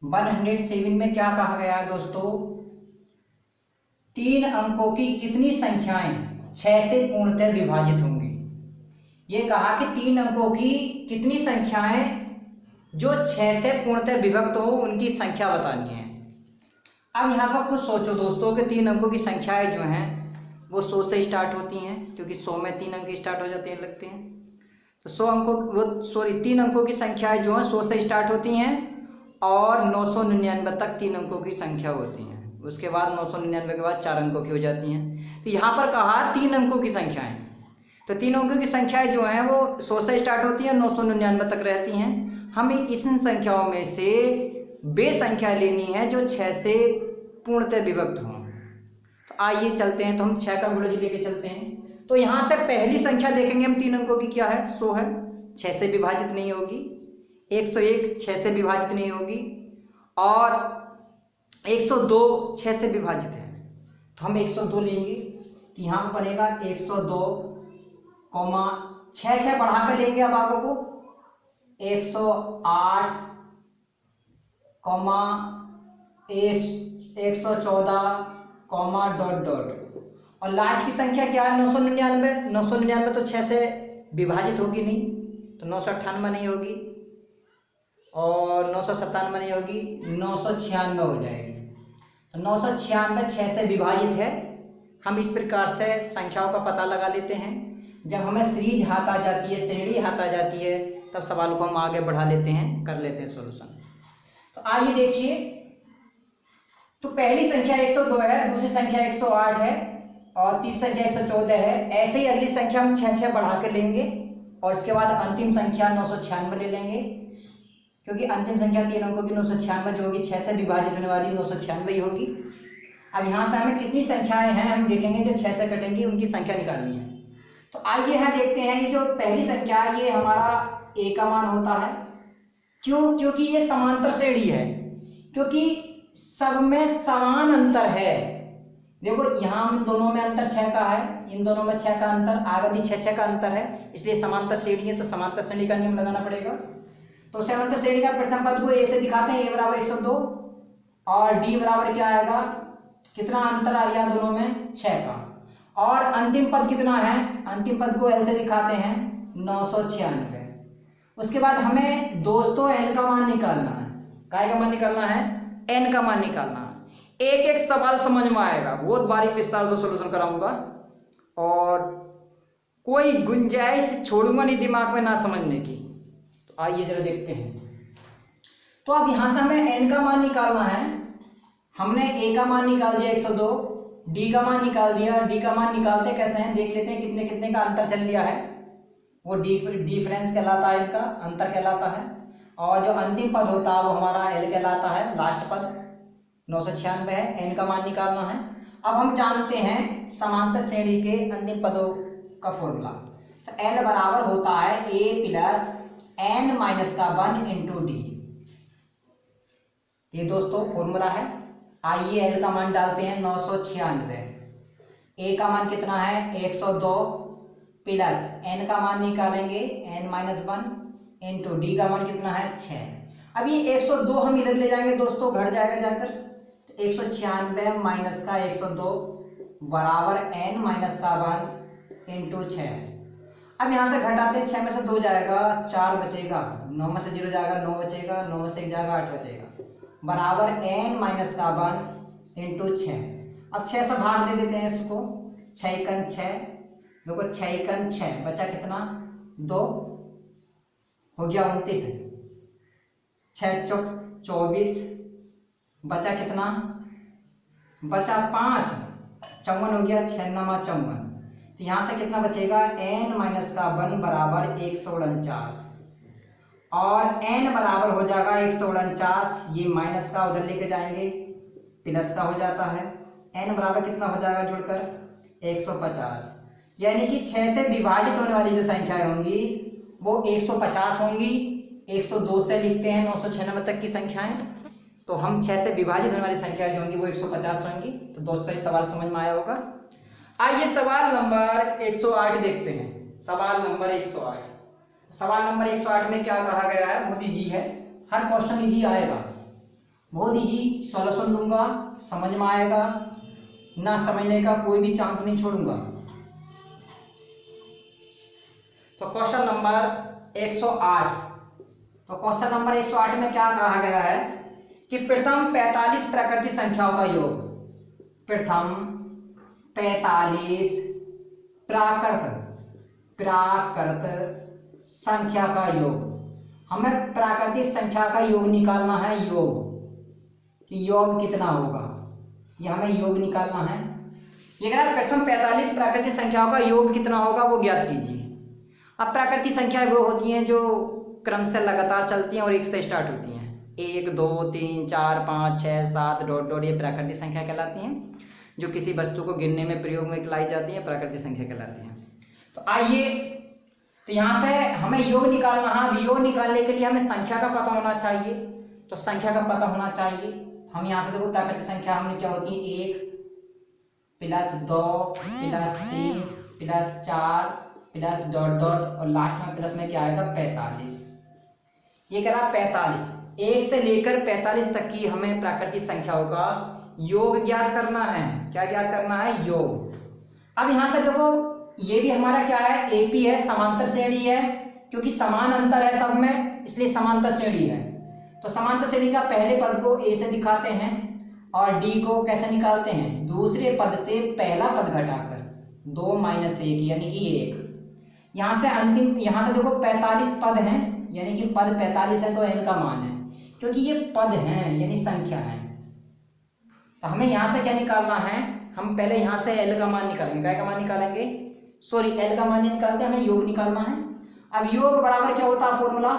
107 में क्या कहा गया है दोस्तों, 3 अंकों की कितनी संख्याएं 6 से पूर्णतः विभाजित होंगी। ये कहा कि 3 अंकों की कितनी संख्याएं जो 6 से पूर्णतः विभक्त हो उनकी संख्या बतानी है। अब यहाँ पर खुद सोचो दोस्तों कि 3 अंकों की संख्याएं जो हैं वो 100 से स्टार्ट होती हैं, क्योंकि 100 में 3 अंक स्टार्ट हो जाते हैं लगते हैं। तो 100 अंकों वो 3 अंकों की संख्याएं जो हैं 100 से स्टार्ट होती हैं और 999 तक 3 अंकों की संख्या होती हैं। उसके बाद 999 के बाद 4 अंकों की हो जाती हैं। तो यहाँ पर कहा 3 अंकों की संख्याएं, तो 3 अंकों की संख्याएं जो हैं वो 100 से स्टार्ट होती हैं, 999 तक रहती हैं। हमें इन संख्याओं में से वे संख्या लेनी है जो 6 से पूर्णतः विभक्त हों। तो आइए चलते हैं, तो हम 6 का गुणज लेके चलते हैं। तो यहाँ से पहली संख्या देखेंगे हम 3 अंकों की क्या है, 100 है, 6 से विभाजित नहीं होगी। 101 6 से विभाजित नहीं होगी और 102 6 से विभाजित है। तो हम 102 लेंगे, तो यहाँ पर बनेगा 102 कॉमा 6 बढ़ा कर लेंगे अब आगे को 108 कॉमा 114 कॉमा डॉट डॉट और लास्ट की संख्या क्या है 999। 999 तो 6 से विभाजित होगी नहीं, तो 998 नहीं होगी और 997 नहीं होगी, 996 हो जाएगी। तो 996 6 से विभाजित है। हम इस प्रकार से संख्याओं का पता लगा लेते हैं। जब हमें सीरीज हाथ आ जाती है, श्रेणी हाथ आ जाती है, तब सवाल को हम आगे बढ़ा लेते हैं, कर लेते हैं सॉल्यूशन। तो आइए देखिए, तो पहली संख्या 102 है, दूसरी संख्या 108 है और तीसरी संख्या 114 है। ऐसे ही अगली संख्या हम 6 बढ़ा कर लेंगे और इसके बाद अंतिम संख्या 996 ले लेंगे, क्योंकि अंतिम संख्या 3 अंकों की 996 जो होगी 6 से विभाजित होने वाली 996 ही होगी। अब यहाँ से हमें कितनी संख्याएं हैं हम देखेंगे जो 6 से कटेंगी, उनकी संख्या निकालनी है। तो आइए यहाँ देखते हैं, ये जो पहली संख्या है ये हमारा ए का मान होता है। क्यों? क्योंकि ये समांतर श्रेणी है, क्योंकि सब में समान अंतर है। देखो यहाँ इन दोनों में अंतर 6 का है, इन दोनों में 6 का अंतर, आगे भी 6 का अंतर है, इसलिए समांतर श्रेणी है। तो समांतर श्रेणी का नियम लगाना पड़ेगा। तो समांतर श्रेणी का प्रथम पद को ए से दिखाते हैं, ए बराबर 102 और डी बराबर क्या आएगा, कितना अंतर आ गया दोनों में 6 का, और अंतिम पद कितना है, अंतिम पद को एल से दिखाते हैं 996। उसके बाद हमें दोस्तों एन का मान निकालना है। काय का मान निकालना है, एन का मान निकालना है। एक एक सवाल समझ में आएगा, बहुत बारीक विस्तार से सॉल्यूशन कराऊंगा और कोई गुंजाइश छोड़ूंगा नहीं दिमाग में ना समझने की। तो आइए जरा देखते हैं। तो अब यहां से हमें एन का मान निकालना है। हमने ए का मान निकाल दिया 102, डी का मान निकाल दिया। डी का मान निकालते कैसे हैं देख लेते हैं, कितने कितने का अंतर चल लिया है, वो डिफरेंस कहलाता है, इनका अंतर कहलाता है। और जो अंतिम पद होता है वो हमारा एल कहलाता है, लास्ट पद 996 है। एन का मान निकालना है। अब हम जानते हैं समांतर श्रेणी के अंतिम पदों का फॉर्मूला। तो एल बराबर होता है ए प्लस एन माइनस का 1 इंटू डी। ये दोस्तों फॉर्मूला है। आइए एल का मान डालते हैं 996। ए का मान कितना है 102 प्लस एन का मान निकालेंगे एन माइनस 1 इंटू डी का मान कितना है 6। अब ये 102 हम इधर ले जाएंगे दोस्तों, घट जाएगा जाकर, तो 196 माइनस का 102 बराबर एन माइनस का 1 इंटू 6। अब यहाँ से घटाते 6 में से 2 जाएगा 4 बचेगा, 9 में से 0 जाएगा 9 बचेगा, 9 में से 1 जाएगा 8 बचेगा, बराबर एन माइनस का 1 इंटू 6। अब 6 से भाग दे देते हैं इसको, 6 एकन 6, देखो 6 एकन 6 बचा कितना 2 हो गया 29, 6 चौक 24 बचा कितना बचा 5 54 हो गया, 6 नमा 54। तो यहाँ से कितना बचेगा n माइनस का 1 बराबर 149 और n बराबर हो जाएगा 149, ये माइनस का उधर लेके जाएंगे प्लस का हो जाता है। n बराबर कितना हो जाएगा जुड़कर 150, यानी कि 6 से विभाजित होने वाली जो संख्याएं होंगी वो 150 होंगी। 102 से लिखते हैं 996 तक की संख्याएं, तो हम 6 से विभाजित होने वाली संख्याएं जो होंगी वो 150 होंगी। तो दोस्तों इस सवाल समझ में आया होगा। आइए सवाल नंबर 108 देखते हैं। सवाल नंबर 108, सवाल नंबर 108 में क्या कहा गया है, बहुत इजी है, हर क्वेश्चन इजी आएगा। बहुत इजी सॉल्यूशन दूंगा, समझ में आएगा, ना समझने का कोई भी चांस नहीं छोड़ूंगा। तो क्वेश्चन नंबर 108, तो क्वेश्चन नंबर 108 में क्या कहा गया है कि प्रथम 45 प्राकृतिक संख्याओं का योग, प्रथम 45 प्राकृत संख्या का योग। हमें प्राकृतिक संख्या का योग निकालना है, योग कि योग कितना होगा, ये हमें योग निकालना है। ये कह प्रथम 45 प्राकृतिक संख्याओं का योग कितना होगा वो ज्ञात कीजिए। अब प्राकृतिक संख्याएं वो होती हैं जो क्रम से लगातार चलती हैं और एक से स्टार्ट होती हैं, 1 2 3 4 5 6 7 डॉट डॉट, ये प्राकृतिक संख्या कहलाती हैं। जो किसी वस्तु को गिनने में प्रयोग में लाई जाती है प्राकृतिक संख्या कहलाती है। तो आइए, तो यहाँ से हमें योग निकालना है। अब योग निकालने के लिए हमें संख्या का पता होना चाहिए, तो संख्या का पता होना चाहिए। हम यहाँ से देखो प्राकृतिक संख्या हमने क्या होती है, 1 plus 2 plus 3 plus 4 plus dot dot और लास्ट में प्लस में क्या आएगा 45। ये कह रहा 45, 1 से लेकर 45 तक की हमें प्राकृतिक संख्याओं का योग ज्ञात करना है। क्या ज्ञात करना है, योग। अब यहाँ से देखो ये भी हमारा क्या है, एपी है, समांतर श्रेणी है, क्योंकि समान अंतर है सब में इसलिए समांतर श्रेणी है। तो समांतर श्रेणी का पहले पद को ए से दिखाते हैं और डी को कैसे निकालते हैं, दूसरे पद से पहला पद घटाकर 2 - 1 यानी कि 1। यहाँ से अंतिम, यहाँ से देखो 45 पद हैं यानी कि पद 45 है तो n का मान है, क्योंकि ये पद हैं यानी संख्या है। तो हमें यहाँ से क्या निकालना है, हम पहले यहाँ से l का मान निकालेंगे। क्या का मान निकालेंगे, सॉरी l का मान नहीं निकालते, हमें योग निकालना है। अब योग बराबर क्या होता है फॉर्मूला,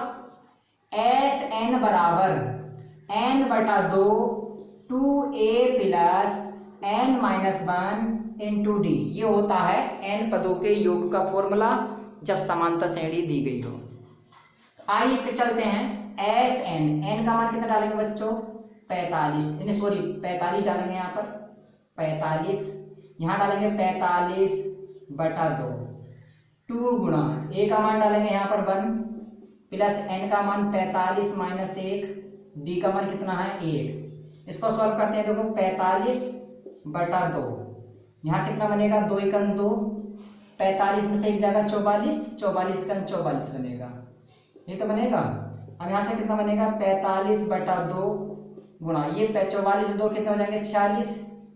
SN बराबर n/2 2a plus n-1 into D. ये होता है n पदों के योग का फॉर्मूला जब समांतर श्रेणी दी गई हो। आइए चलते हैं, SN, n का मान कितना डालेंगे बच्चों 45, यानी सॉरी 45 डालेंगे यहाँ पर 45, यहाँ डालेंगे 45/2, 2 गुणा a का मान डालेंगे यहाँ पर 1 प्लस n का मान 45 - 1, d का मान कितना है 1। इसको सॉल्व करते हैं, देखो 45/2, यहाँ कितना बनेगा 2 × 2, 45 में से एक जाएगा 44, 44 × 44 बनेगा, ये तो बनेगा। अब यहाँ से कितना बनेगा 45/2 गुणा ये 44 2 कितने हो जाएंगे 46,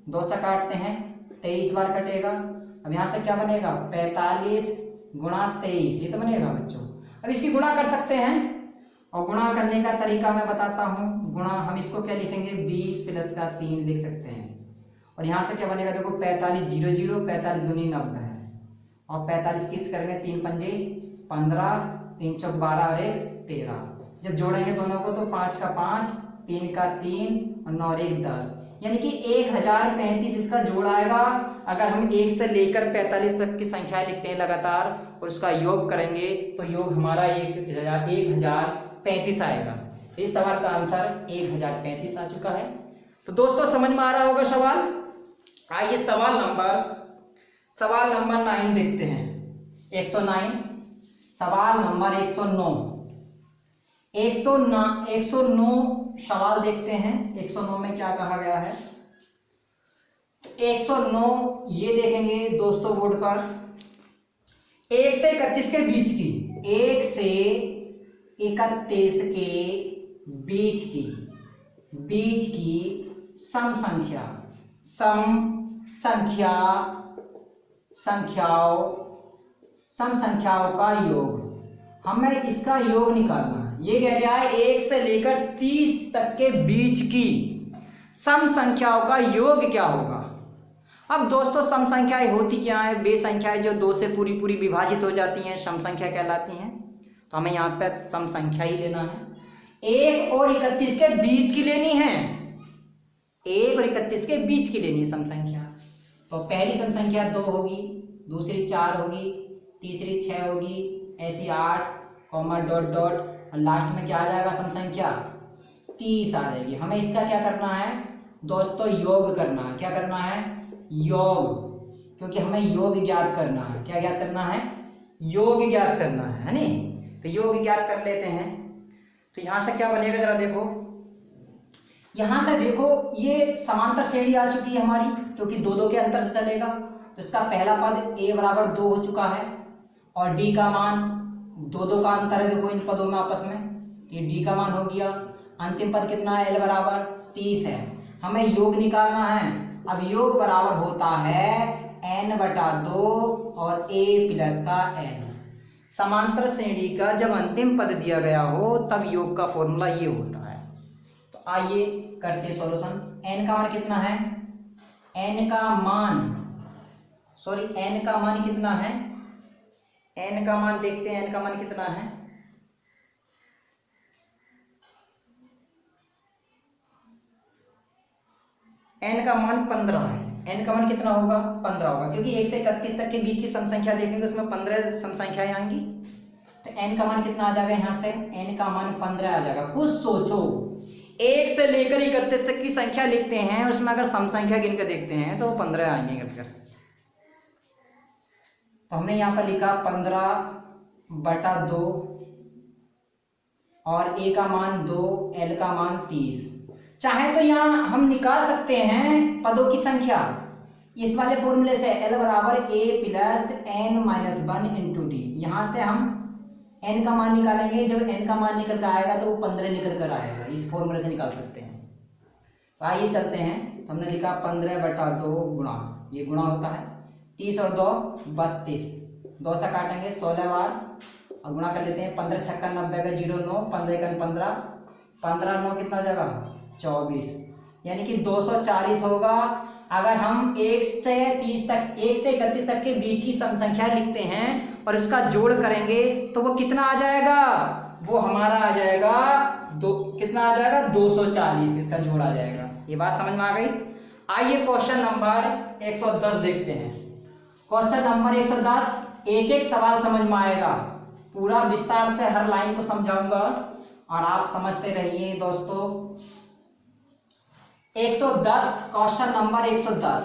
2 से काटते हैं 23 बार कटेगा। अब यहाँ से क्या बनेगा 45 गुणा 23, ये तो बनेगा बच्चों। अब इसकी गुणा कर सकते हैं और गुणा करने का तरीका मैं बताता हूँ। गुणा हम इसको क्या लिखेंगे 20 + का 3 लिख सकते हैं और यहाँ से क्या बनेगा देखो 45 0 0, 45 दूनी 90 है और 45 किस करेंगे 3 पंजे 15, 3 चौक 12 और 1 13। जब जोड़ेंगे दोनों को तो 5 का 5, 3 का 3 और 9 और 1 10, यानी कि 1035 इसका जोड़ आएगा। अगर हम 1 से लेकर 45 तक की संख्याएं लिखते हैं लगातार और उसका योग करेंगे तो योग हमारा 1035 आएगा। इस सवाल का आंसर 1035 आ चुका है। तो दोस्तों समझ में आ रहा होगा सवाल। आइए सवाल नंबर 9 देखते हैं, 109, सवाल नंबर 109 सवाल देखते हैं। 109 में क्या कहा गया है, 109 ये देखेंगे दोस्तों बोर्ड पर, 1 से 31 के बीच की, 1 से 31 के बीच की सम संख्याओं का योग, हमें इसका योग निकालना है। ये कह रहा है 1 से लेकर 30 तक के बीच की सम संख्याओं का योग क्या होगा। अब दोस्तों सम संख्याएं होती क्या है, वे संख्याएं जो 2 से पूरी विभाजित हो जाती हैं सम संख्या कहलाती हैं। तो हमें यहाँ पे सम संख्या ही लेना है, 1 और 31 के बीच की लेनी है, 1 और 31 के बीच की लेनी है सम संख्या। तो पहली सम संख्या 2 होगी, दूसरी 4 होगी, तीसरी 6 होगी, ऐसी 8 कॉमा डॉट डॉट और लास्ट में क्या आ जाएगा सम संख्या 30 आ जाएगी। हमें इसका क्या करना है दोस्तों, योग करना है। क्या करना है, योग, क्योंकि हमें योग ज्ञात करना है। क्या ज्ञात करना है, योग ज्ञात करना है नहीं। तो योग ज्ञात कर लेते हैं। तो यहाँ से क्या बनेगा जरा देखो, यहाँ से देखो ये समांतर श्रेणी आ चुकी है हमारी, क्योंकि दो दो के अंतर से चलेगा। तो इसका पहला पद a बराबर 2 हो चुका है और d का मान दो दो का अंतर है देखो इन पदों में आपस में, तो ये d का मान हो गया। अंतिम पद कितना है, l बराबर 30 है। हमें योग निकालना है। अब योग बराबर होता है n/2 और a प्लस का n। समांतर श्रेणी का जब अंतिम पद दिया गया हो तब योग का फॉर्मूला ये होता है। तो आइए करते सॉल्यूशन। n का मान कितना है, n का मान कितना है, n का मान देखते हैं n का मान कितना है। n का मान 15 है। n का मान कितना होगा, 15 होगा, क्योंकि 1 से 31 तक के बीच की सम संख्या देखेंगे उसमें 15 सम संख्याएं आएंगी। तो n का मान कितना आ जाएगा, यहाँ से n का मान 15 आ जाएगा। कुछ सोचो, 1 से लेकर 31 तक की संख्या लिखते हैं, उसमें अगर सम संख्या गिन कर देखते हैं तो 15 आएंगे कटकर। तो हमने यहाँ पर लिखा 15/2 और a का मान 2, l का मान 30। चाहे तो यहाँ हम निकाल सकते हैं पदों की संख्या इस वाले फॉर्मूले से, l बराबर a plus n-1 into D. यहाँ से हम n का मान निकालेंगे, जब n का मान निकल कर आएगा तो वो 15 निकल कर आएगा, इस फॉर्मूले से निकाल सकते हैं। तो आइए चलते हैं। तो हमने लिखा 15/2 गुणा, ये गुणा होता है 30 और 2 32, 2 से काटेंगे 16 बार और गुणा कर लेते हैं। 15 छक्का 90 का 0 9, 15 का 15, 15 9 कितना हो जाएगा 24, यानी कि 240 होगा। अगर हम 1 से 31 तक के बीच की सम संख्या लिखते हैं और उसका जोड़ करेंगे तो वो कितना आ जाएगा, वो हमारा आ जाएगा कितना आ जाएगा 240, इसका जोड़ आ जाएगा। ये बात समझ में आ गई। आइए क्वेश्चन नंबर 110 देखते हैं। क्वेश्चन नंबर 110, एक एक सवाल समझ में आएगा, पूरा विस्तार से हर लाइन को समझाऊंगा और आप समझते रहिए दोस्तों। 110 क्वेश्चन नंबर 110,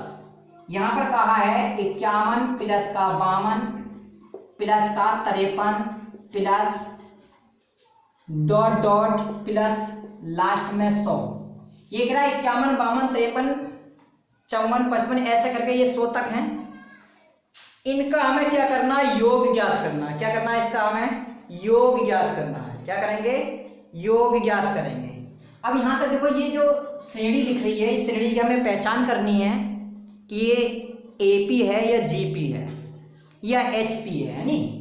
यहाँ पर कहा है 51 प्लस का 52 प्लस का 53 plus dot dot plus last में 100। ये कह रहा है 51 52 53 54 55 ऐसे करके ये 100 तक हैं। इनका हमें क्या करना है, योग ज्ञात करना है। क्या करना है, इसका हमें योग ज्ञात करना है। क्या करेंगे, योग ज्ञात करेंगे। अब यहां से देखो ये जो श्रेणी लिख रही है, इस श्रेणी की हमें पहचान करनी है कि ये एपी है या जीपी है या एचपी है नहीं।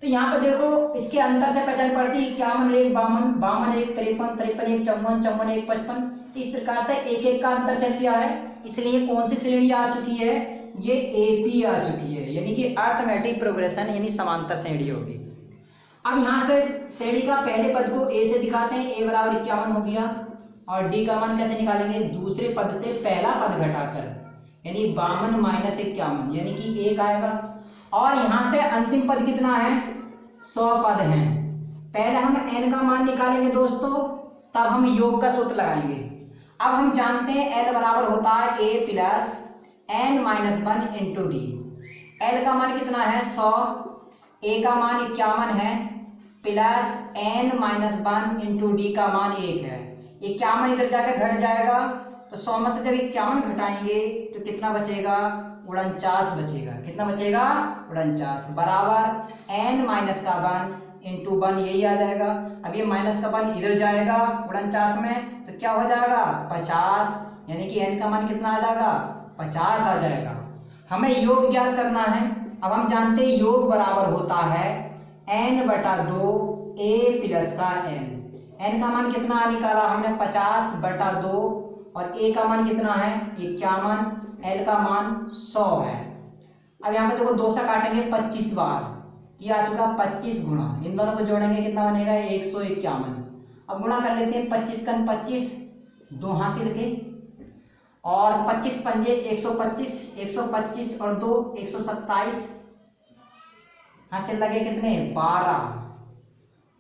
तो यहाँ पर देखो इसके अंतर से पहचान पड़ती है 51 1 52 52 1 53 53 1 54 54 1 55। तो इस प्रकार से एक एक का अंतर चल गया है, इसलिए कौन सी श्रेणी आ चुकी है, ये एपी आ चुकी है, यानी कि अर्थमेटिक प्रोग्रेशन यानी समांतर श्रेणी होगी। अब यहाँ से श्रेणी का पहले पद को a से दिखाते हैं, a बराबर 51 हो गया और d का मान कैसे निकालेंगे, दूसरे पद से पहला पद घटाकर, यानी 52 माइनस 51 यानी कि 1 आएगा। और यहाँ से अंतिम पद कितना है, 100 पद हैं। पहले हम n का मान निकालेंगे दोस्तों, तब हम योग का सूत्र लगाएंगे। अब हम जानते हैं l बराबर होता है a plus n-1 into D. l का मान कितना है 100, a का मान 51 है प्लस n-1 इंटू डी का मान 1 है। 51 इधर जाकर घट जाएगा, तो 100 में से जब 51 घटाएंगे तो कितना बचेगा, 49 बचेगा। कितना बचेगा, 49 बराबर n-1 इंटू 1, यही आ जाएगा। अब ये माइनस का 1 इधर जाएगा 49 में, तो क्या हो जाएगा 50, यानी कि n का मान कितना आ जाएगा 50 आ जाएगा। हमें योग ज्ञात करना है। अब हम जानते हैं योग बराबर होता है n/2 a प्लस का n। n का मान कितना निकाला हमने 50/2 और a का मान कितना है 51, l का मान 100 है। अब यहाँ पे देखो 2 से काटेंगे 25 बार, ये आ चुका 25 गुणा, इन दोनों को जोड़ेंगे कितना बनेगा 151। अब गुणा कर लेते हैं 25 का 25, 2 हासिल के और 25 पंजे 125, 125 और 2 127, हासिल लगे कितने 12।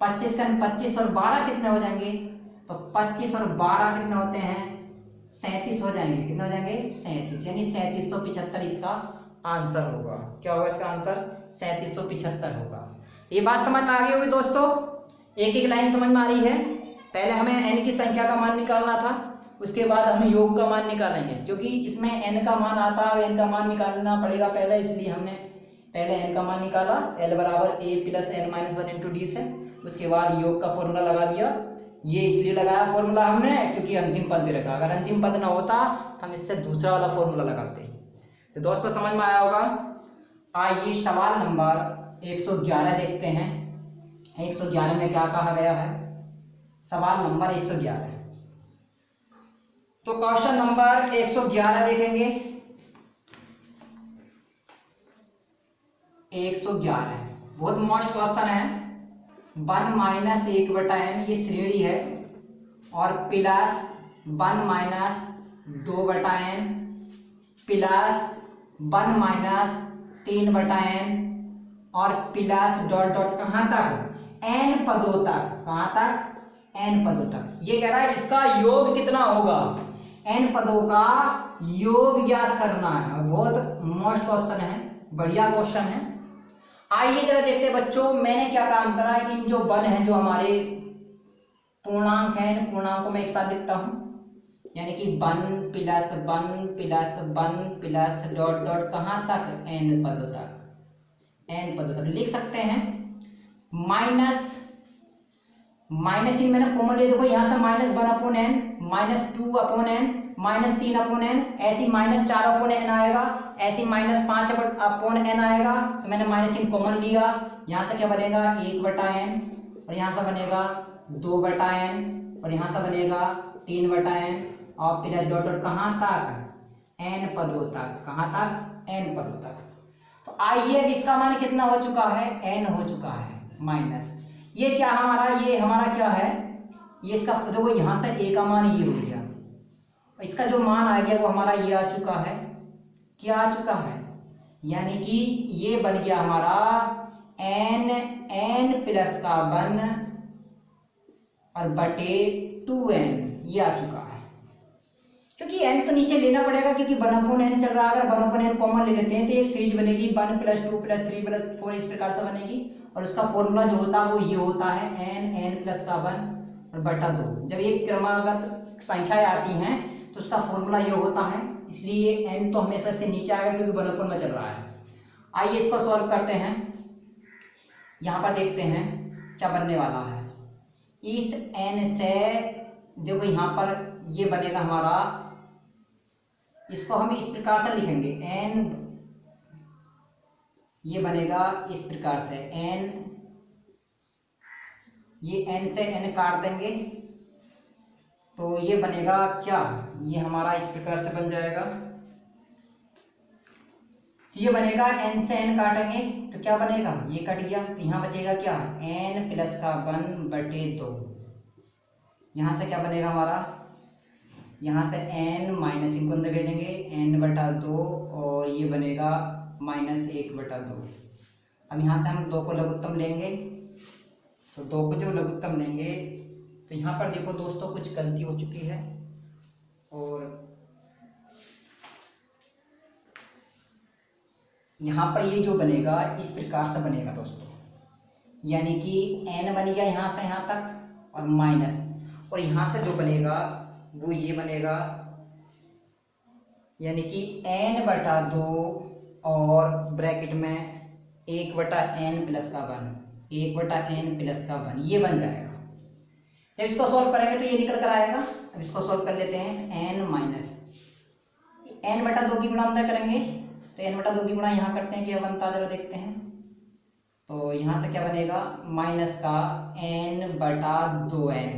25 का 25 और 12 कितने हो जाएंगे, तो 25 और 12 कितने होते हैं 37 हो जाएंगे। कितने हो जाएंगे 37, यानी 3775 इसका आंसर होगा। क्या होगा इसका आंसर 3775 होगा। ये बात समझ में आ गई होगी दोस्तों, एक एक लाइन समझ में आ रही है। पहले हमें n की संख्या का मान निकालना था, उसके बाद हम योग का मान निकालेंगे, क्योंकि इसमें n का मान आता है, n का मान निकालना पड़ेगा पहले, इसलिए हमने पहले n का मान निकाला, l बराबर a plus n minus 1 into D से। उसके बाद योग का फॉर्मूला लगा दिया। ये इसलिए लगाया फॉर्मूला हमने क्योंकि अंतिम पद दे रखा, अगर अंतिम पद ना होता तो हम इससे दूसरा वाला फॉर्मूला लगाते। तो दोस्तों समझ में आया होगा। आइए सवाल नंबर 111 देखते हैं। 111 में क्या कहा गया है, सवाल नंबर 111। तो क्वेश्चन नंबर 111 देखेंगे। 111 बहुत मोस्ट क्वेश्चन है। 1 माइनस 1/n ये श्रेणी है, और plus 1 minus 2/n plus 1 minus 3/n और प्लस डॉट डॉट कहाँ तक, n पदों तक। कहाँ तक, n पदों तक। ये कह रहा है इसका योग कितना होगा, n पदों का योग ज्ञात करना है। बहुत मोस्ट क्वेश्चन है, बढ़िया क्वेश्चन है। आइए जरा देखते हैं बच्चों, मैंने क्या काम करा, इन जो बन है, जो हमारे पूर्णांक हैं, इन पूर्णांक को मैं एक साथ लिखता हूं, यानी कि 1 plus 1 plus 1 plus dot dot कहाँ तक, n पदों तक, n पदों तक लिख सकते हैं। माइनस चिन्ह मैंने कॉमन ले, देखो यहाँ से -1/n -2/n -3/n, ऐसी -4/n आएगा, ऐसी -5/n आएगा। तो मैंने माइनस चिन्ह कॉमन लिया, यहाँ से क्या बनेगा 1/n, और यहाँ से बनेगा 2/n, और यहाँ से बनेगा 3/n, और फिर डॉट डॉट कहाँ तक, n पदों तक। कहाँ तक, n पदों तक। तो आइए अब इसका मान कितना हो चुका है, n हो चुका है माइनस। ये क्या हमारा, ये हमारा क्या है, ये इसका देखो यहाँ से a का मान ये हो गया, इसका जो मान आ गया वो हमारा ये आ चुका है। क्या आ चुका है, यानी कि ये बन गया हमारा n प्लस का 1 और बटे 2n, ये आ चुका है। क्योंकि n तो नीचे लेना पड़ेगा, क्योंकि 1/n चल रहा है। अगर 1/n कॉमन ले लेते हैं तो एक सीरीज बनेगी 1 + 2 + 3 + 4 इस प्रकार से बनेगी, और उसका फॉर्मूला जो होता है वो ये होता है n प्लस का 1 और बटा 2। जब ये क्रमागत संख्याएं आती हैं तो उसका फॉर्मूला ये होता है, इसलिए n तो हमेशा इसके नीचे आएगा क्योंकि 1/n में चल रहा है। आइए इसको सॉल्व करते हैं। यहाँ पर देखते हैं क्या बनने वाला है। इस n से देखो यहाँ पर ये बनेगा हमारा, इसको हम इस प्रकार से लिखेंगे, n ये बनेगा इस प्रकार से, n ये n से n काट देंगे तो ये बनेगा क्या, ये हमारा इस प्रकार से बन जाएगा। तो ये बनेगा n से n काटेंगे तो क्या बनेगा, ये कट गया, तो यहाँ बचेगा क्या, n प्लस का 1 बटे 2। यहाँ से क्या बनेगा हमारा, यहाँ से n माइनस इनको अंदर भेजेंगे, n बटा 2, और ये बनेगा -1 बटा 2। अब यहाँ से हम 2 को लघुत्तम लेंगे, तो 2 को जब लघुत्तम लेंगे तो यहाँ पर देखो दोस्तों कुछ गलती हो चुकी है, और यहाँ पर ये जो बनेगा इस प्रकार से बनेगा दोस्तों, यानी कि n बन गया यहाँ से यहाँ तक और माइनस, और यहाँ से जो बनेगा वो ये बनेगा, यानी कि n बटा 2 और ब्रैकेट में 1/n प्लस का 1, 1/n प्लस का 1, ये बन जाएगा। जब इसको सॉल्व करेंगे तो ये निकल कर आएगा। अब इसको सॉल्व कर लेते हैं, n माइनस n बटा 2 की गुणा अंदर करेंगे तो n बटा 2 की गुणा यहाँ करते हैं, क्या बनता है जरा देखते हैं। तो यहाँ से क्या बनेगा, माइनस का n बटा 2n,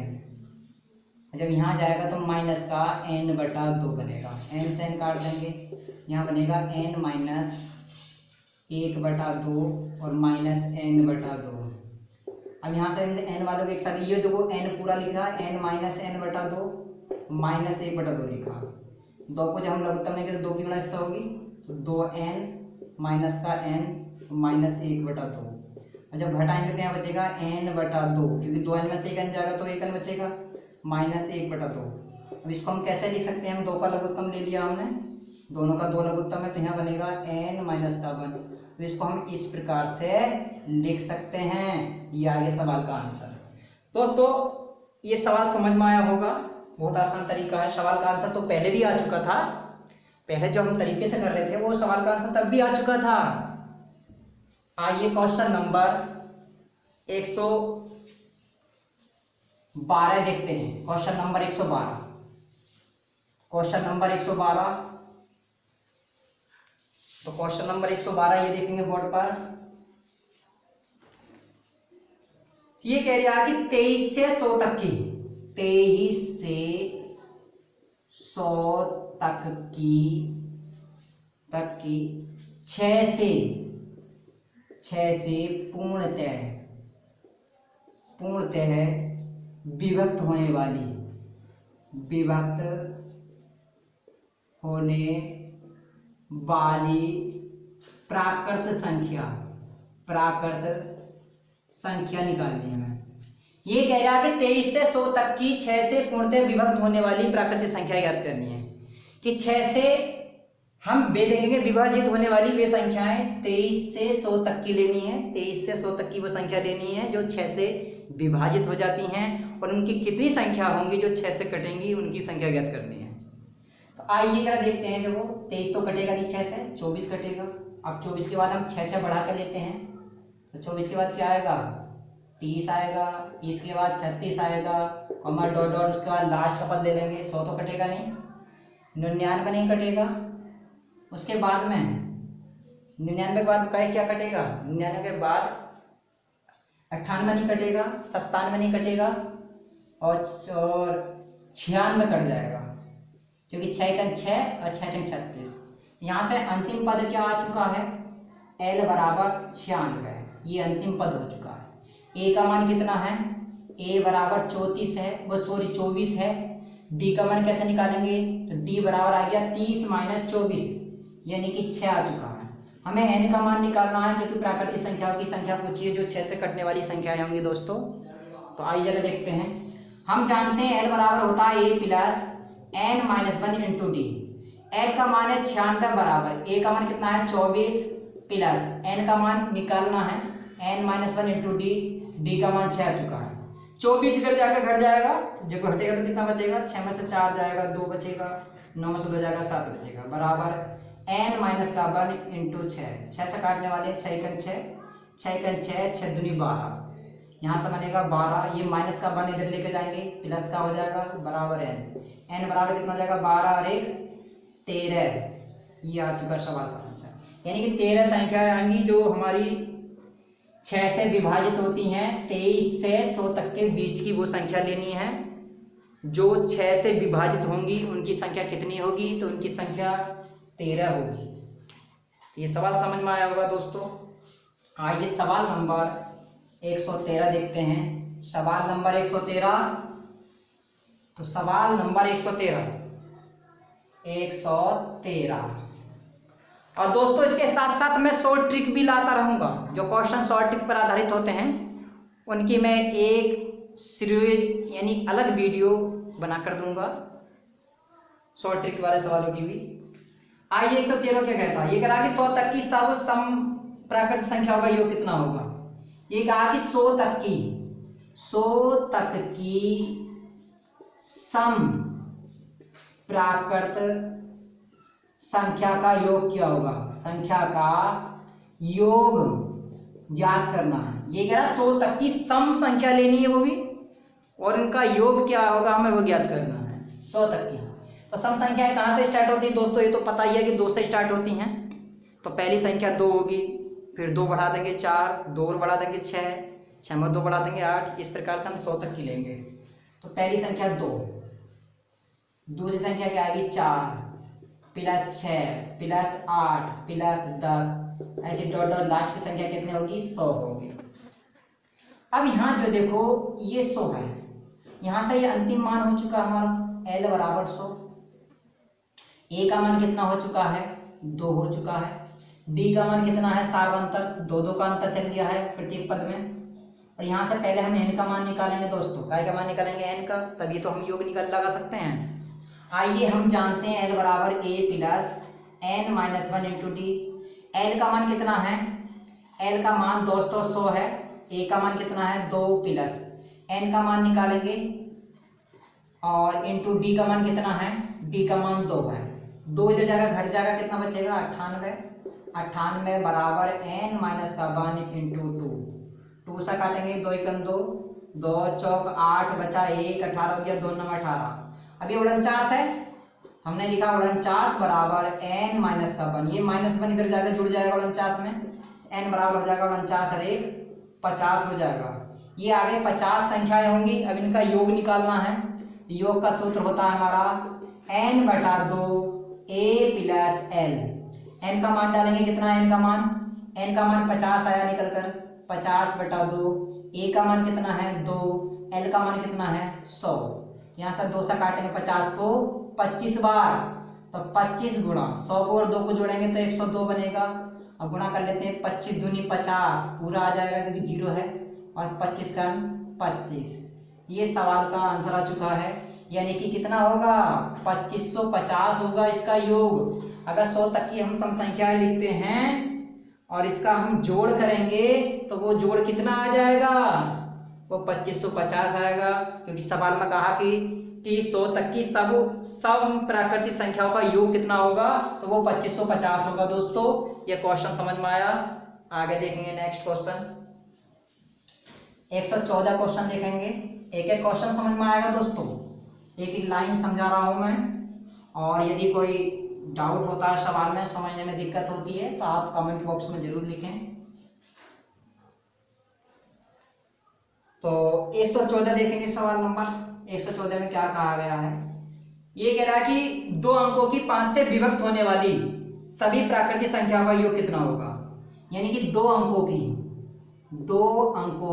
जब यहाँ जाएगा तो माइनस का n बटा 2 बनेगा, n से n काट देंगे, यहाँ बनेगा n माइनस 1/2 और माइनस n बटा 2। अब यहाँ से n वालों को एक साथ, ये देखो n पूरा लिख रहा है, n माइनस n बटा 2 माइनस 1/2 लिखा। 2 को जब हम लघुत्तम लेंगे तो 2 की गुणा इससे होगी, तो 2n माइनस का n माइनस 1/2। और जब घटाएंगे तो यहाँ बचेगा n बटा 2, क्योंकि 2n में से 1n जाएगा तो 1n बचेगा, माइनस 1/2। अब इसको हम कैसे लिख सकते हैं, हम 2 का लघुत्तम ले लिया हमने, दोनों का 2 लघुत्तम है तो यहाँ बनेगा n माइनस का 1। तो इसको हम इस प्रकार से लिख सकते हैं। ये आगे सवाल का आंसर। दोस्तों ये सवाल समझ में आया होगा। बहुत आसान तरीका है। सवाल का आंसर तो पहले भी आ चुका था, पहले जो हम तरीके से कर रहे थे वो सवाल का आंसर तब भी आ चुका था। आइए क्वेश्चन नंबर 112 देखते हैं। Question number 112, question number 112। तो क्वेश्चन नंबर 112 ये देखेंगे बोर्ड पर। ये कह रहा है कि 23 से 100 तक की, 23 से 100 तक की 6 से पूर्णतः विभक्त होने वाली प्राकृत संख्या निकालनी है। ये कह रहा है कि 23 से 100 तक की 6 से पूर्णतः विभक्त होने वाली प्राकृतिक संख्या याद करनी है। कि 6 से हम देखेंगे विभाजित होने वाली वे संख्याएं 23 से 100 तक की लेनी है। 23 से 100 तक की वो संख्या लेनी है जो 6 से विभाजित हो जाती हैं, और उनकी कितनी संख्या होंगी जो 6 से कटेंगी, उनकी संख्या ज्ञात करनी है। तो आइए जरा देखते हैं। देखो 23 तो कटेगा नहीं 6 से, 24 कटेगा। अब 24 के बाद हम 6 बढ़ा कर लेते हैं, तो 24 के बाद क्या आएगा, 30 आएगा। 30 के बाद 36 आएगा, कॉमा डॉट डॉट, उसके बाद लास्ट का पद ले लेंगे। 100 तो कटेगा नहीं, 99 नहीं कटेगा। उसके बाद में 99 के बाद क्या कटेगा, 99 के बाद 98 नहीं कटेगा, 97 नहीं कटेगा, और 96 कट जाएगा, क्योंकि 6 का 6 और 6 6 36। यहाँ से अंतिम पद क्या आ चुका है, L बराबर 96। ये अंतिम पद हो चुका है। A का मान कितना है, A बराबर 34 है, वो सॉरी 24 है। D का मान कैसे निकालेंगे, तो D बराबर आ गया 30 माइनस 24, यानी कि 6 आ चुका है। हमें n का मान निकालना है, क्योंकि प्राकृतिक संख्याओं की संख्या पूछी है जो 6 से कटने वाली संख्याएं होंगी दोस्तों। तो आइए जरा देखते हैं। हम जानते हैं L बराबर होता है A plus n minus 1 into D. L का मान है 96 बराबर, A का मान कितना है 24 प्लस n का मान निकालना है n minus 1 into d. D का मान 6 आ चुका है। 24 इधर जाकर घट जाएगा, जब घटेगा तो कितना बचेगा, 6 में से 4 जाएगा, 2 बचेगा, 9 में से 2 जाएगा, 7 बचेगा, बराबर n माइनस का 1 इंटू 6। 6 से काटने वाले 6 कन 6, 6 कन 6, 6 दूनी 12, यहाँ से बनेगा 12। ये माइनस का 1 इधर लेके जाएंगे, प्लस का हो जाएगा, बराबर n बराबर कितना हो जाएगा, 12 और 1 13। ये आ चुका सवाल का आंसर। यानी कि 13 संख्याएं आएंगी जो हमारी 6 से विभाजित होती हैं। 23 से 100 तक के बीच की वो संख्या लेनी है जो 6 से विभाजित होंगी। उनकी संख्या कितनी होगी, तो उनकी संख्या 13 होगी। ये सवाल समझ में आया होगा दोस्तों। आइए सवाल नंबर 113 देखते हैं। सवाल नंबर 113, तो सवाल नंबर 113 और दोस्तों इसके साथ साथ मैं शॉर्ट ट्रिक भी लाता रहूँगा। जो क्वेश्चन शॉर्ट ट्रिक पर आधारित होते हैं उनकी मैं एक सीरीज यानी अलग वीडियो बना कर दूंगा, शॉर्ट ट्रिक वाले सवालों की भी। आइए 113 क्या कहता है, ये कह रहा कि 100 तक की सब सम प्राकृतिक संख्या होगा, योग कितना होगा। ये कहा कि 100 तक की सम प्राकृत संख्या का योग क्या होगा, संख्या का योग ज्ञात करना है। ये कह रहा 100 तक की सम संख्या लेनी है वो भी, और इनका योग क्या होगा हमें वो ज्ञात करना है। 100 तक की तो सम संख्याएं कहाँ से स्टार्ट होती है दोस्तों, ये तो पता ही है कि 2 से स्टार्ट होती हैं। तो पहली संख्या 2 होगी, फिर 2 बढ़ा देंगे 4, 2 और बढ़ा देंगे 6, 6 में 2 बढ़ा देंगे 8। इस प्रकार से हम 100 तक की लेंगे। तो पहली संख्या 2, दूसरी संख्या क्या आएगी 4 प्लस 6 प्लस 8 प्लस 10, ऐसे डॉट डॉट लास्ट की संख्या कितनी होगी 100 होगी। अब यहाँ जो देखो ये 100 है, यहाँ से ये अंतिम मान हो चुका हमारा L बराबर 100। A का मान कितना हो चुका है 2 हो चुका है। D का मान कितना है सार्वंतर 2 का अंतर चल गया है प्रत्येक पद में। और यहाँ से पहले हम n का मान निकालेंगे दोस्तों, काय का मान निकालेंगे n का, तभी तो हम योग लगा सकते हैं। आइए हम जानते हैं L बराबर A plus n minus 1 into D. L का मान कितना है, L का मान दोस्तों 100 है, A का मान कितना है 2 प्लस n का मान निकालेंगे और इंटू डी का मान कितना है, डी का मान 2 है। 2 इधर जाएगा घट जाएगा, कितना बचेगा 98। 98 बराबर n माइनस का 1 इंटू 2 से काटेंगे 2 एकम 2, 2 चौक 8 बचा 1, 18 हो गया, 2 9 18। अब ये 49 है, हमने लिखा 49 बराबर n माइनस का 1, ये -1 इधर जाकर जुड़ जाएगा 49 में, n बराबर हो जाएगा 49 और 1 50 हो जाएगा। ये आगे 50 संख्याएं होंगी, अब इनका योग निकालना है। योग का सूत्र होता है हमारा n बटा 2 a प्लस l। n का मान डालेंगे, कितना है n का मान, n का मान 50 आया निकल कर, 50 बटा 2, a का मान कितना है 2, l का मान कितना है 100। यहाँ से 2 से काटेंगे 50 को 25 बार, तो 25 गुणा 100 को और 2 को जोड़ेंगे तो 102 बनेगा। अब गुणा कर लेते हैं, 25 दूनी 50 पूरा आ जाएगा क्योंकि 0 है, और 25 का 25। ये सवाल का आंसर आ चुका है, यानी कि कितना होगा 2550 होगा इसका योग। अगर 100 तक की हम सम संख्याएं लिखते हैं और इसका हम जोड़ करेंगे तो वो जोड़ कितना आ जाएगा, वो 2550 आएगा, क्योंकि सवाल में कहा कि 100 तक की सब प्राकृतिक संख्याओं का योग कितना होगा, तो वो 2550 होगा। दोस्तों ये क्वेश्चन समझ में आया। आगे देखेंगे नेक्स्ट क्वेश्चन 114 क्वेश्चन देखेंगे। एक एक क्वेश्चन समझ में आएगा दोस्तों, एक एक लाइन समझा रहा हूं मैं, और यदि कोई डाउट होता है सवाल में, समझने में दिक्कत होती है तो आप कमेंट बॉक्स में जरूर लिखें। तो 114 देखेंगे, सवाल नंबर 114 में क्या कहा गया है। ये कह रहा है कि 2 अंकों की 5 से विभक्त होने वाली सभी प्राकृतिक संख्याओं का योग कितना होगा। यानी कि 2 अंकों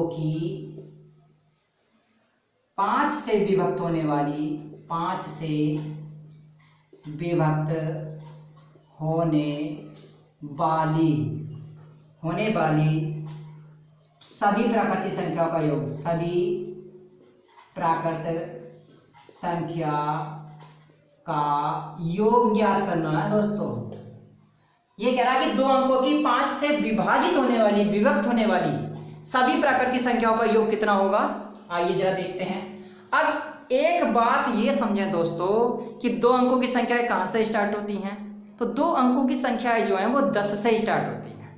की 5 से विभक्त होने वाली 5 से विभक्त होने वाली सभी प्राकृतिक संख्याओं का योग, सभी प्राकृतिक संख्या का योग ज्ञात करना है दोस्तों। ये कह रहा है कि 2 अंकों की 5 से विभाजित होने वाली, विभक्त होने वाली सभी प्राकृतिक संख्याओं का योग कितना होगा। आइए जरा देखते हैं। अब एक बात ये समझें दोस्तों कि 2 अंकों की संख्याएं कहां से स्टार्ट होती हैं, तो 2 अंकों की संख्याएं जो हैं वो 10 से स्टार्ट होती हैं।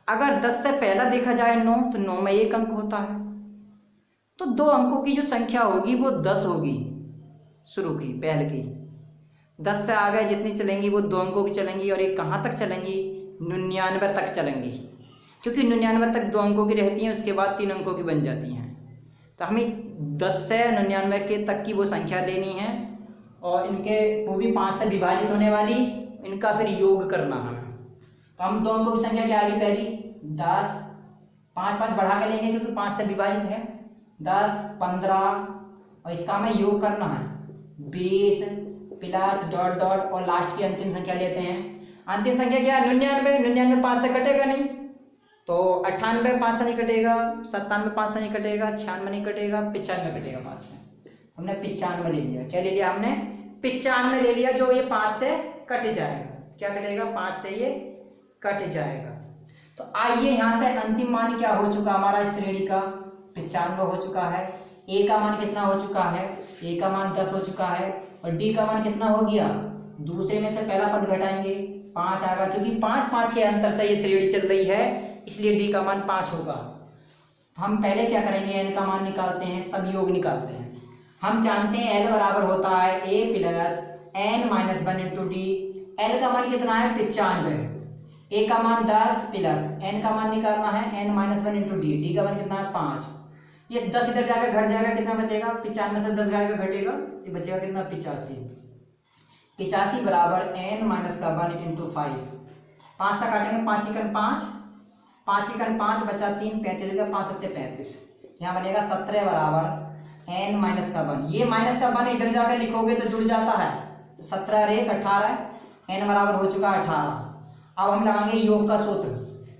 अगर 10 से पहला देखा जाए 9, तो 9 में 1 अंक होता है, तो 2 अंकों की जो संख्या होगी वो 10 होगी, शुरू की पहले की। 10 से आगे जितनी चलेंगी वो 2 अंकों की चलेंगी, और ये कहाँ तक चलेंगी 99 तक चलेंगी, क्योंकि 99 तक 2 अंकों की रहती हैं, उसके बाद 3 अंकों की बन जाती हैं। तो हमें 10 से 99 के तक की वो संख्या लेनी है, और इनके वो भी 5 से विभाजित होने वाली, इनका फिर योग करना है। तो हम 2 अंकों की संख्या क्या आ गई पहली 10, 5 बढ़ा के लेंगे क्योंकि 5 से विभाजित है, 10 15, और इसका हमें योग करना है 20 प्लस डॉट डॉट, और लास्ट की अंतिम संख्या लेते हैं। अंतिम संख्या क्या है 99। 99 5 से कटेगा नहीं, तो 98 5 से नहीं कटेगा, 97 5 से नहीं कटेगा, 96 नहीं कटेगा, 95 कटेगा 5 से। हमने 95 ले लिया। क्या ले लिया हमने 95 ले लिया, जो ये 5 से कट जाएगा। क्या कटेगा 5 से ये कट जाएगा। तो आइए यहाँ से अंतिम मान क्या हो चुका हमारा इस श्रेणी का 95 हो चुका है। ए का मान कितना हो चुका है, ए का मान 10 हो चुका है, और डी का मान कितना हो गया, दूसरे में से पहला पद घटाएंगे 5 आएगा, क्योंकि 5 के अंतर से ये श्रेणी चल रही है, इसलिए डी का मान 5 होगा। तो हम पहले क्या करेंगे, एन का मान निकालते हैं तब योग निकालते हैं। हम जानते हैं एल बराबर होता है a plus n minus 1 into d. L का मान कितना है 95, ए का मान 10 प्लस एन का मान निकालना है n minus 1 into d. D का मान कितना है 5। ये 10 इधर जाकर घट जाएगा, कितना बचेगा 95 से 10 जाकर घटेगा, ये बचेगा कितना 85 बराबर एन माइनस का 1 इंटू 5। 5 से काटेंगे 5 एकन 5, 5 एकन 5 बचा 3, 35 का 5 सत्ते 35, यहाँ बनेगा 17 बराबर एन माइनस का 1। ये माइनस का 1 इधर जाकर लिखोगे तो जुड़ जाता है, तो 17 और 1 18, एन बराबर हो चुका 18। अब हम लगाएंगे योग का सूत्र।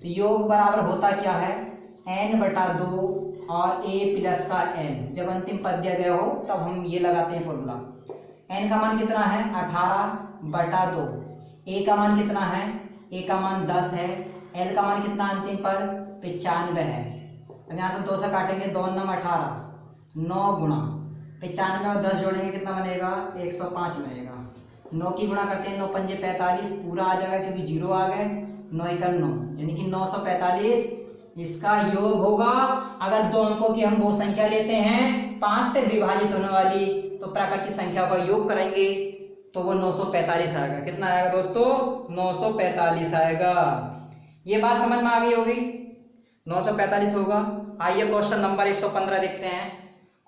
तो योग बराबर होता क्या है n बटा 2 और a प्लस का n। जब अंतिम पद दिया गया हो तब हम ये लगाते हैं फॉर्मूला। n का मान कितना है 18 बटा 2, a का मान कितना है, a का मान 10 है, l का मान कितना अंतिम पद 95 है। अब यहाँ से 2 से काटेंगे 2 9 18, 9 गुणा 95 और 10 जोड़ेंगे कितना बनेगा, 105 बनेगा। 9 की गुणा करते हैं, 9 पंजे 45 पूरा आ जाएगा क्योंकि 0 आ गए, 9 एकम 9 यानी कि 945 इसका योग होगा। अगर दो अंकों की हम वो संख्या लेते हैं 5 से विभाजित होने वाली, तो प्राकृतिक संख्या का योग करेंगे तो वो 945 आएगा। कितना आएगा दोस्तों, 945 आएगा। ये बात समझ में आ गई होगी, 945 होगा। आइए क्वेश्चन नंबर 115 देखते हैं।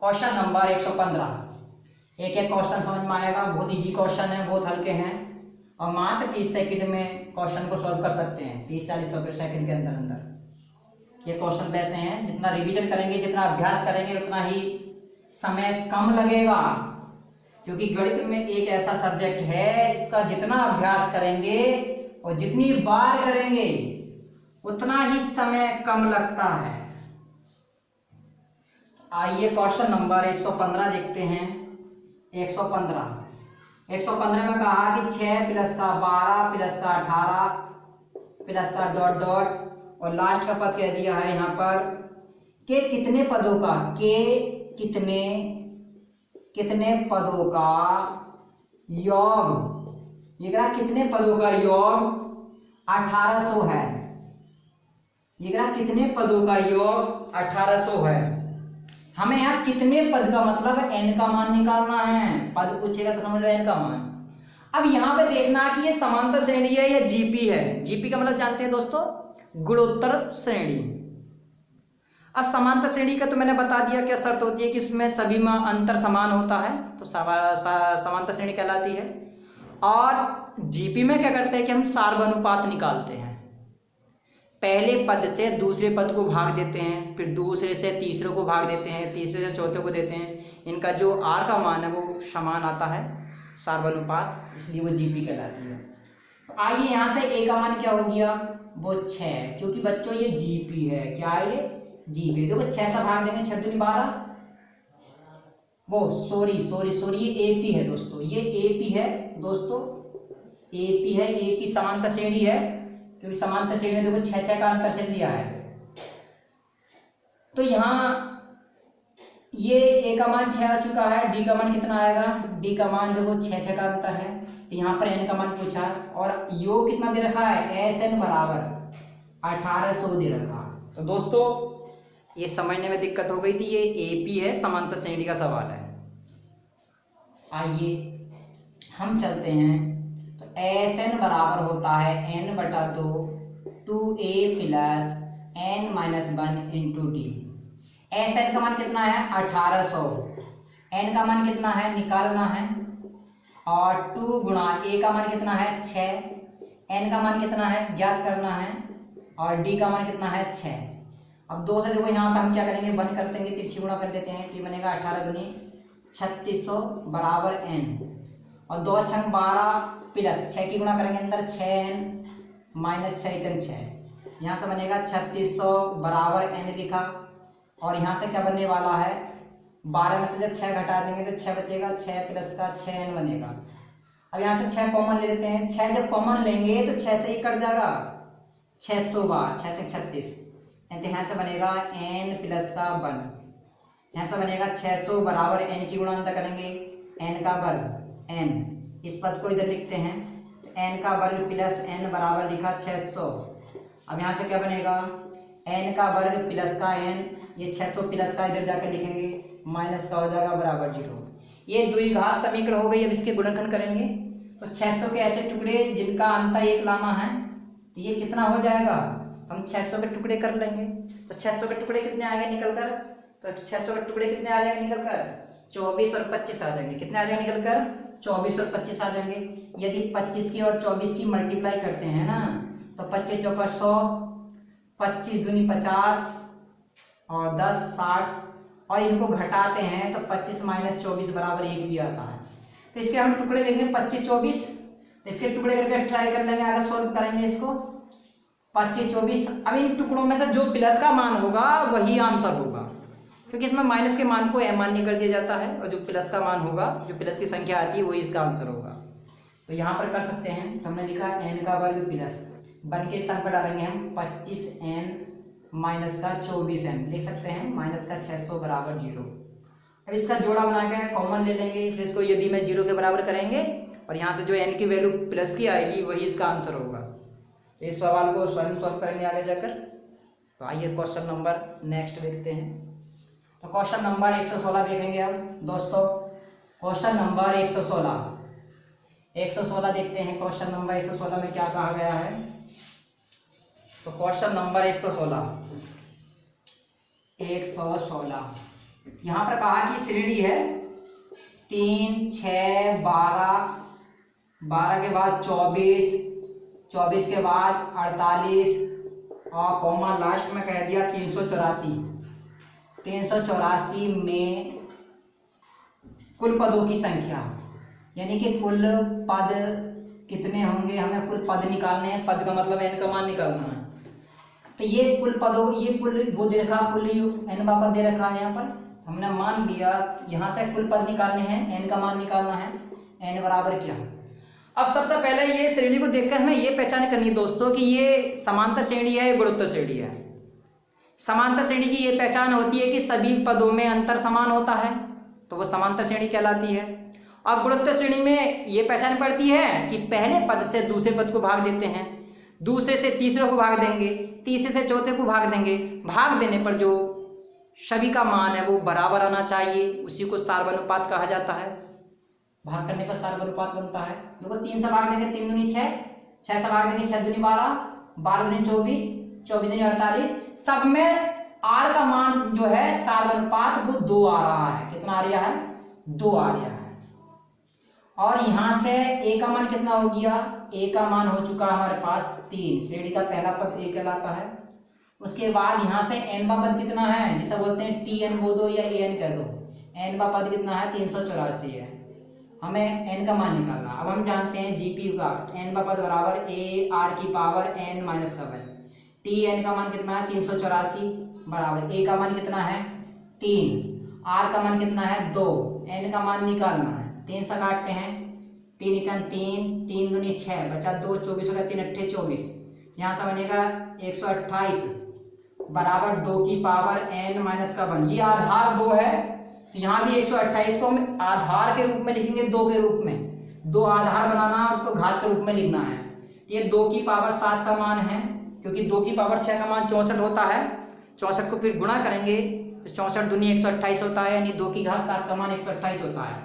क्वेश्चन नंबर 115 एक एक क्वेश्चन समझ में आएगा, बहुत इजी क्वेश्चन है, बहुत हल्के हैं और मात्र 30 सेकंड में क्वेश्चन को सॉल्व कर सकते हैं, 30-40 सेकंड के अंदर अंदर। ये क्वेश्चन वैसे हैं, जितना रिवीजन करेंगे, जितना अभ्यास करेंगे उतना ही समय कम लगेगा, क्योंकि गणित में एक ऐसा सब्जेक्ट है इसका जितना अभ्यास करेंगे और जितनी बार करेंगे उतना ही समय कम लगता है। आइए क्वेश्चन नंबर 115 देखते हैं। 115 में कहा कि 6 प्लस का 12 प्लस का 18 प्लस का डॉट डॉट और लास्ट का पद कह दिया है यहाँ पर के कितने पदों का, के कितने पदों का योग, ये कह रहा कितने पदों का योग 1800 है। ये कह रहा कितने पदों का योग 1800 है। हमें यहाँ कितने पद का मतलब n का मान निकालना है, पद पूछेगा तो समझ लो n का मान। अब यहाँ पे देखना कि ये समांतर श्रेणी है या जीपी है। जीपी का मतलब जानते हैं दोस्तों, गुणोत्तर श्रेणी। अब समांतर श्रेणी का तो मैंने बता दिया क्या शर्त होती है कि इसमें सभी में अंतर समान होता है, तो समांतर श्रेणी कहलाती है। और जीपी में क्या करते हैं कि हम सार्वनुपात निकालते हैं, पहले पद से दूसरे पद को भाग देते हैं, फिर दूसरे से तीसरे को भाग देते हैं, तीसरे से चौथे को देते हैं। इनका जो आर का मान है वो समान आता है, सार्वनुपात, इसलिए वो जीपी कहलाती है। तो आइए यहाँ से ए का मान क्या हो गया, वो 6, क्योंकि बच्चों ये जीपी है। क्या है ये, जीपी। देखो 6 से भाग देंगे 6 दूनी 12, वो सॉरी ये एपी है दोस्तों, ये एपी है दोस्तों, एपी है। एपी समांतर श्रेणी है, क्योंकि समांतर श्रेणी में देखो 6 का अंतर चल दिया है। तो यहाँ ये ए का मान 6 आ चुका है, डी का मान कितना आएगा, डी का मान देखो 6 का अंतर है, तो यहाँ पर एन का मान पूछा और योग कितना दे रखा है, एस एन बराबर 1800 दे रखा। तो दोस्तों ये समझने में दिक्कत हो गई थी, ये एपी है, समांतर श्रेणी का सवाल है। आइए हम चलते हैं, तो एस एन बराबर होता है n बटा 2 a plus n minus 1 into d. S n का मान कितना है 1800, n का मान कितना है निकालना है, और 2 गुणा a का मान कितना है 6, n का मान कितना है ज्ञात करना है, और d का मान कितना है 6। अब 2 से देखो यहाँ पर हम क्या करेंगे, 1 कर देंगे, तिरछी गुणा कर लेते हैं, तो ये बनेगा 18 दूनी 3600 बराबर n, और 2 छंग 12 प्लस 6 की गुणा करेंगे अंदर 6n माइनस 6 एकम 6, यहाँ से बनेगा 3600 बराबर n लिखा। और यहाँ से क्या बनने वाला है, 12 में से जब 6 घटा देंगे तो 6 बचेगा, 6 प्लस का 6n बनेगा। अब यहाँ से 6 कॉमन ले लेते हैं, 6 जब कॉमन लेंगे तो 6 से ही कट जाएगा, 600 बार 6 से 36, तो यहाँ से बनेगा n प्लस का 1, यहाँ से बनेगा 600 बराबर n की गुणा अंतर करेंगे n का वर्ग n, इस पद को इधर लिखते हैं, तो n का वर्ग प्लस n बराबर लिखा 600। अब यहाँ से क्या बनेगा, n का वर्ग प्लस का n, ये 600 प्लस का इधर जाकर लिखेंगे, माइनस का हो जाएगा बराबर 0। ये द्विघात समीकरण हो गई। अब इसके गुणनखंड करेंगे तो 600 के ऐसे टुकड़े जिनका अंतर 1 लाना है, तो ये कितना हो जाएगा, हम 600 के टुकड़े कर लेंगे, तो 600 के टुकड़े कितने आ गए निकल कर, तो 600 के टुकड़े कितने आ जाएंगे निकल कर, 24 और 25 आ जाएंगे। कितने आ जाएंगे निकल कर, 24 और 25 आ जाएंगे। यदि 25 की और 24 की मल्टीप्लाई करते हैं ना, तो 25 चौका 100, 25 दूनी 50 और 10 60, और इनको घटाते हैं तो 25 माइनस 24 बराबर 1 भी आता है। तो इसके हम टुकड़े लेंगे 25 24, तो इसके टुकड़े करके ट्राई कर लेंगे, आगे सॉल्व करेंगे इसको 25 24। अब इन टुकड़ों में से जो प्लस का मान होगा वही आंसर होगा, क्योंकि इसमें माइनस के मान को अमान्य कर दिया जाता है, और जो प्लस का मान होगा, जो प्लस की संख्या आती है वही इसका आंसर होगा। तो यहाँ पर कर सकते हैं, तो हमने लिखा n का वर्ग प्लस 1 के स्थान पर डालेंगे हम 25n माइनस का 24n, लिख सकते हैं माइनस का 600 बराबर 0। अब इसका जोड़ा बना के कॉमन ले लेंगे, फिर इसको यदि में 0 के बराबर करेंगे और यहाँ से जो n की वैल्यू प्लस की आएगी वही इसका आंसर होगा। तो इस सवाल को स्वयं सॉल्व करेंगे आगे जाकर। तो आइए क्वेश्चन नंबर नेक्स्ट देखते हैं। तो क्वेश्चन नंबर 116 देखेंगे अब दोस्तों। क्वेश्चन नंबर 116 देखते हैं। क्वेश्चन नंबर 116 में क्या कहा गया है। तो क्वेश्चन नंबर 116 यहाँ पर कहा कि श्रेणी है 3, 6, 12 के बाद 24 के बाद 48 और कॉमा लास्ट में कह दिया 384 में कुल पदों की संख्या, यानी कि कुल पद कितने होंगे, हमें कुल पद निकालने हैं। पद का मतलब n का मान निकालना है। तो ये कुल पदों, ये कुल वो दे रखा, कुल n का पद दे रखा है। यहाँ पर हमने मान लिया, यहाँ से कुल पद निकालने हैं, n का मान निकालना है, n बराबर क्या। अब सबसे पहले ये श्रेणी को देखकर हमें ये पहचान करनी है दोस्तों कि ये समांतर श्रेणी है, गुणोत्तर श्रेणी है। समांतर श्रेणी की ये पहचान होती है कि सभी पदों में अंतर समान होता है, तो वो समांतर श्रेणी कहलाती है। अब गुणोत्तर श्रेणी में ये पहचान पड़ती है कि पहले पद से दूसरे पद को भाग देते हैं, दूसरे से तीसरे को भाग देंगे, तीसरे से चौथे को भाग देंगे। भाग देने पर जो सभी का मान है वो बराबर आना चाहिए, उसी को सार्वनुपात कहा जाता है। भाग करने पर सार्वनुपात बनता है। देखो 3 से भाग देंगे 3 दूनी 6, 6 से भाग देंगे 6 दूनी 12, 12 दूनी 24, 24 दूनी 48। सब में r का मान जो है सार्वनुपात वो 2 आ रहा है। कितना आ रहा है? 2 आ रहा है। और यहाँ से a का मान कितना हो गया? a का मान हो चुका हमारे पास 3। श्रेणी का पहला पद a कहलाता है। उसके बाद यहाँ से n का पद कितना है, जिसे बोलते हैं tn बोल दो या an कह दो। n का पद कितना है? 384 है। हमें n का मान निकालना। अब हम जानते हैं GP का, n का पद बराबर a r की पावर n माइनस का 1। tn का मान कितना है? 384 बराबर a का मान कितना है? 3, r का मान कितना है? 2, n का मान निकालना है। 3 से काटते हैं, 3 1 3, 3 दूनी 6, बचा 2, 24 होगा 3 8 24। यहाँ से बनेगा 128 बराबर 2 की पावर n माइनस का 1। ये आधार 2 है, तो यहाँ भी 128 को हम आधार के रूप में लिखेंगे, 2 के रूप में। 2 आधार बनाना और उसको घात के रूप में लिखना है। तो ये 2 की पावर 7 का मान है, क्योंकि 2 की पावर 6 का मान 64 होता है। 64 को फिर गुणा करेंगे तो 64 दूनी 128 होता है, यानी 2 की घात 7 का मान 128 होता है।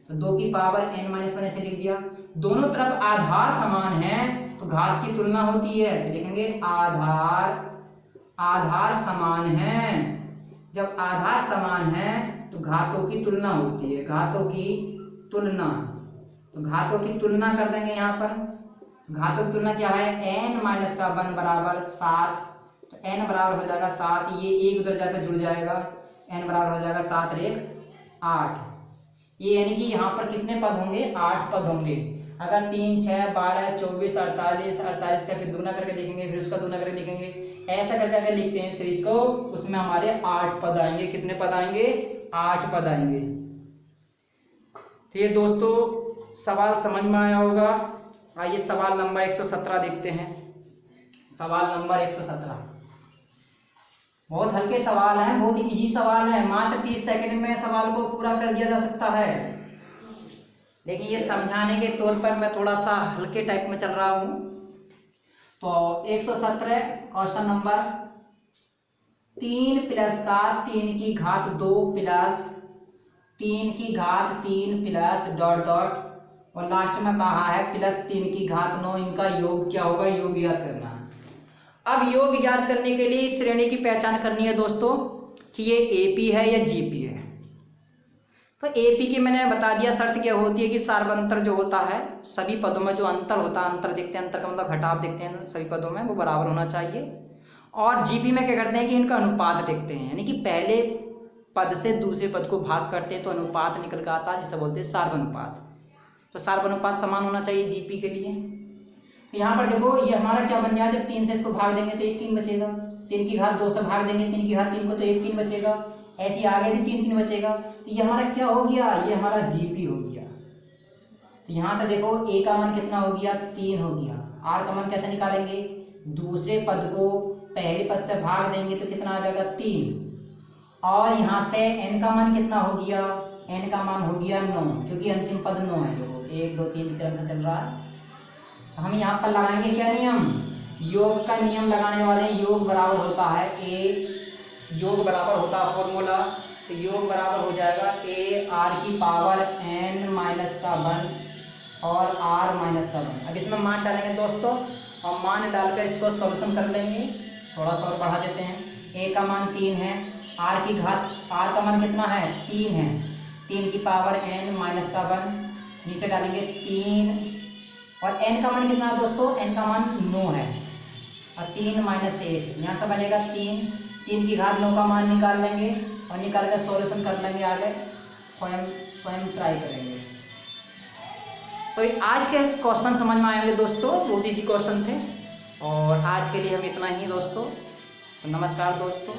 तो 2 की पावर n माइनस 1 ऐसे लिख दिया। दोनों तरफ आधार समान है तो घात की तुलना होती है, तो लिखेंगे आधार समान है। जब आधार समान है तो घातों की तुलना होती है, घातों की तुलना। तो घातों की तुलना कर देंगे यहाँ पर। घातों की तुलना क्या है? n माइनस का 1 बराबर 7। तो n बराबर हो जाएगा 7, ये एक उधर जाकर जुड़ जाएगा, n बराबर हो जाएगा 7 और 1 8। ये यानी कि यहाँ पर कितने पद होंगे? 8 पद होंगे। अगर 3 6 12 24 48 का फिर दूना करके लिखेंगे, फिर उसका दूना करके लिखेंगे, ऐसा करके अगर लिखते हैं सीरीज को, उसमें हमारे 8 पद आएंगे। कितने पद आएंगे? 8 पद आएंगे। तो ये दोस्तों सवाल समझ में आया होगा। आइए सवाल नंबर 117 देखते हैं। सवाल नंबर 117 बहुत हल्के सवाल हैं, बहुत इजी सवाल है। मात्र 30 सेकंड में सवाल को पूरा कर दिया जा सकता है, लेकिन ये समझाने के तौर पर मैं थोड़ा सा हल्के टाइप में चल रहा हूँ। तो 117 क्वेश्चन नंबर 3 प्लस का 3 की घात 2 प्लस 3 की घात 3 प्लस डॉट डॉट और लास्ट में कहा है प्लस 3 की घात 9, इनका योग क्या होगा? योग याद करना है। अब योग याद करने के लिए इस श्रेणी की पहचान करनी है दोस्तों कि ये AP है या GP है। तो AP की मैंने बता दिया शर्त क्या होती है कि सार्वंतर जो होता है, सभी पदों में जो अंतर होता है, अंतर देखते हैं, अंतर का मतलब घटाव देखते हैं सभी पदों में, वो बराबर होना चाहिए। और GP में क्या करते हैं कि इनका अनुपात देखते हैं, यानी कि पहले पद से दूसरे पद को भाग करते हैं तो अनुपात निकल कर आता है, जिसे बोलते हैं सार्वनुपात। तो सार्वनुपात समान होना चाहिए GP के लिए। तो यहाँ पर देखो ये हमारा क्या बन गया, जब 3 से इसको भाग देंगे तो 1 3 बचेगा, 3 की घात 2 से भाग देंगे 3 की घात 3 को तो 1 3 बचेगा, ऐसे आगे भी 3 3 बचेगा। तो ये हमारा क्या हो गया? ये हमारा GP हो गया। तो यहाँ से देखो A का मान कितना हो गया? 3 हो गया। R का मान कैसे निकालेंगे? दूसरे पद को पहले पद से भाग देंगे तो कितना आ जाएगा? 3। और यहाँ से n का मान कितना हो गया, n का मान हो गया 9, क्योंकि अंतिम पद 9 है। देखो 1 2 3 क्रम से चल रहा है। तो हम यहाँ पर लगाएंगे क्या नियम, योग का नियम लगाने वाले। योग बराबर होता है योग बराबर होता है फॉर्मूला, तो योग बराबर हो जाएगा a r की पावर n माइनस का 1 और r माइनस का 1। अब इसमें मान डालेंगे दोस्तों, और मान डालकर इसको सॉल्यूशन कर लेंगे। थोड़ा सा और बढ़ा देते हैं। a का मान 3 है, r की घात, r का मान कितना है 3 है, 3 की पावर n माइनस का 1, नीचे डालेंगे 3, और n का मान कितना है दोस्तों, n का मान 9 है, और 3 माइनस 1 यहाँ से बनेगा 3 की घात 9 का मान निकाल लेंगे, और निकाल कर सॉल्यूशन कर लेंगे। आगे स्वयं ट्राई करेंगे। तो आज के क्वेश्चन समझ में आएंगे दोस्तों, बहुत ईजी क्वेश्चन थे। और आज के लिए हम इतना ही दोस्तों। तो नमस्कार दोस्तों।